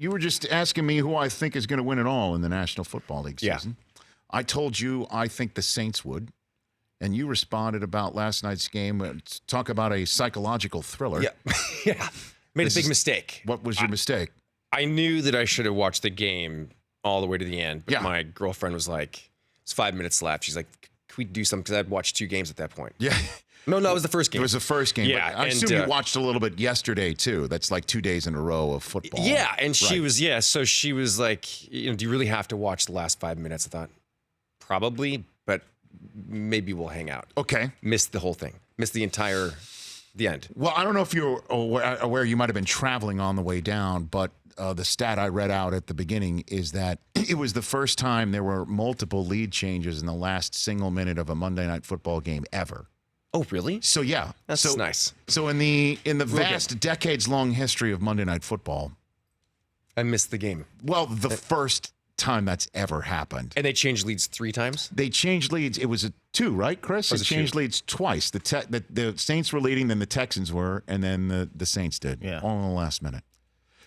you were just asking me who I think is going to win it all in the National Football League season. I told you I think the Saints would, and you responded about last night's game. Talk about a psychological thriller. Yeah. Made a big mistake. What was your mistake? I knew that I should have watched the game all the way to the end, but my girlfriend was like, it's 5 minutes left. She's like, can we do something? Because I'd watched 2 games at that point. Yeah. No, it was the first game. It was the first game. Yeah. I assume you watched a little bit yesterday, too. That's like 2 days in a row of football. Yeah, and she was, so she was like, do you really have to watch the last 5 minutes? I thought, probably, but maybe we'll hang out. Okay. Missed the whole thing. Missed the end. Well, I don't know if you're aware you might have been traveling on the way down, but the stat I read out at the beginning is that it was the first time there were multiple lead changes in the last single minute of a Monday Night Football game ever. Oh, really? So, yeah. That's nice. So in the vast decades-long history of Monday Night Football, I missed the game. Well, the first time that's ever happened. And they changed leads 3 times? They changed leads. It was a 2, right, Chris? It changed leads twice. The Saints were leading, then the Texans were, and then the Saints did. Yeah. All in the last minute.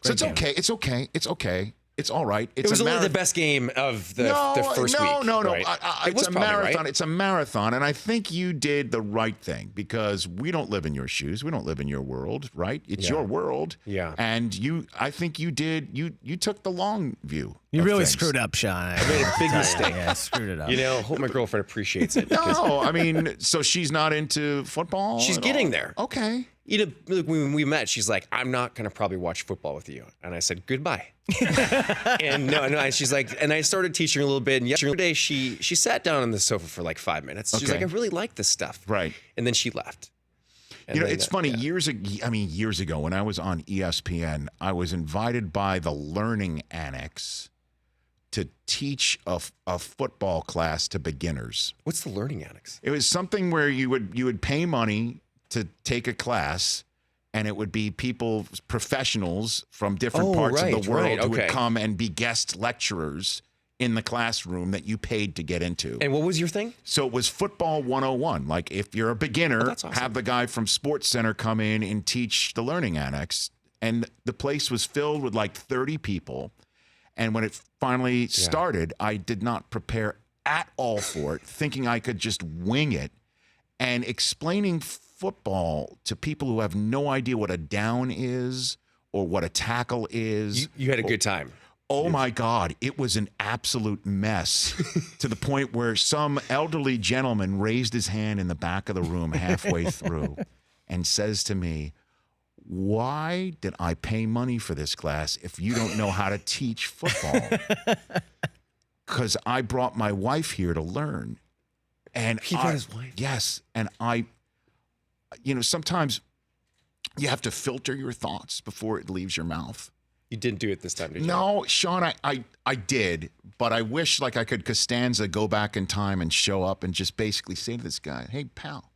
So it's okay. It's okay. It's okay. It's all right. It was only the best game of the first week. No. Right? It's a marathon. Right? It's a marathon, and I think you did the right thing because we don't live in your shoes. We don't live in your world, right? It's your world. Yeah. And I think you did. You took the long view. You really screwed up, Sean. I made a big mistake. Yeah, screwed it up. I hope my girlfriend appreciates it. No, I mean, so she's not into football. She's getting there. Okay. When we met, she's like, I'm not going to probably watch football with you. And I said, goodbye. And no, and she's like, and I started teaching her a little bit. And yesterday, she sat down on the sofa for like 5 minutes. She's like, I really like this stuff. Right. And then she left. And it's funny. Years ago, when I was on ESPN, I was invited by the Learning Annex to teach a football class to beginners. What's the Learning Annex? It was something where you would pay money to take a class, and it would be professionals from different parts of the world who would come and be guest lecturers in the classroom that you paid to get into. And what was your thing? So it was Football 101. Like if you're a beginner, awesome. Have the guy from Sports Center come in and teach the Learning Annex. And the place was filled with like 30 people. And when it finally started, I did not prepare at all for it, thinking I could just wing it. And explaining football to people who have no idea what a down is or what a tackle is. You had a good time. Oh, my God. It was an absolute mess to the point where some elderly gentleman raised his hand in the back of the room halfway through and says to me, why did I pay money for this class if you don't know how to teach football? Because I brought my wife here to learn. And he brought his wife? Yes. And sometimes you have to filter your thoughts before it leaves your mouth. You didn't do it this time, did you? No, Sean, I did. But I wish like I could Costanza go back in time and show up and just basically say to this guy, hey, pal,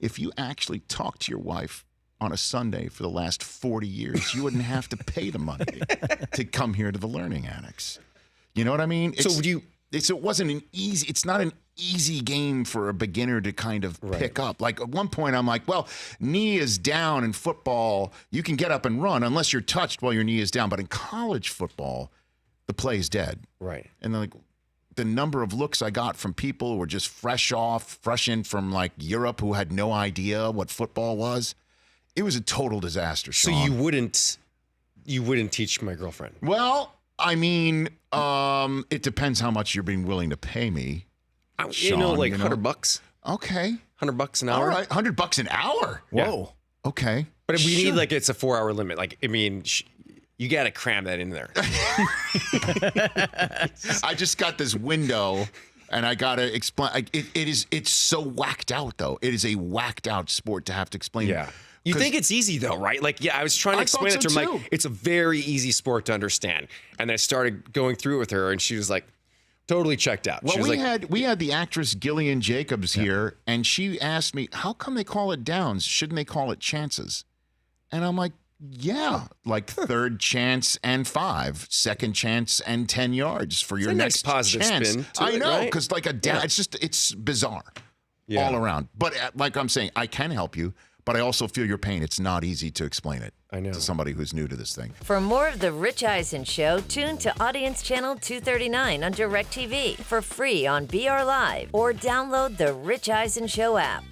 if you actually talk to your wife on a Sunday for the last 40 years, you wouldn't have to pay the money to come here to the Learning Annex. You know what I mean? It's not an easy game for a beginner to kind of pick up. Like at one point I'm like, well, knee is down in football. You can get up and run unless you're touched while your knee is down. But in college football, the play is dead. Right. And then like the number of looks I got from people who were just fresh in from like Europe who had no idea what football was. It was a total disaster, Sean. So you wouldn't teach my girlfriend? Well, I mean, it depends how much you're being willing to pay me. Sean, like $100. Okay. $100 an hour. All right, $100 an hour. Whoa. Yeah. Okay. But we need like it's a 4-hour limit. Like I mean, you got to cram that in there. I just got this window, and I got to explain. It's so whacked out, though. It is a whacked out sport to have to explain. Yeah. You think it's easy though, right? Like, yeah, I was trying to explain it to her. Like, it's a very easy sport to understand. And I started going through it with her, and she was like, totally checked out. Well, we had the actress Gillian Jacobs here, and she asked me, how come they call it downs? Shouldn't they call it chances? And I'm like, yeah, like third chance and 5, second chance and 10 yards for your next positive chance. spin to I know, it, because like a down, it's bizarre all around. But like I'm saying, I can help you. But I also feel your pain. It's not easy to explain it. I know. to somebody who's new to this thing. For more of The Rich Eisen Show, tune to Audience Channel 239 on DirecTV for free on BR Live or download the Rich Eisen Show app.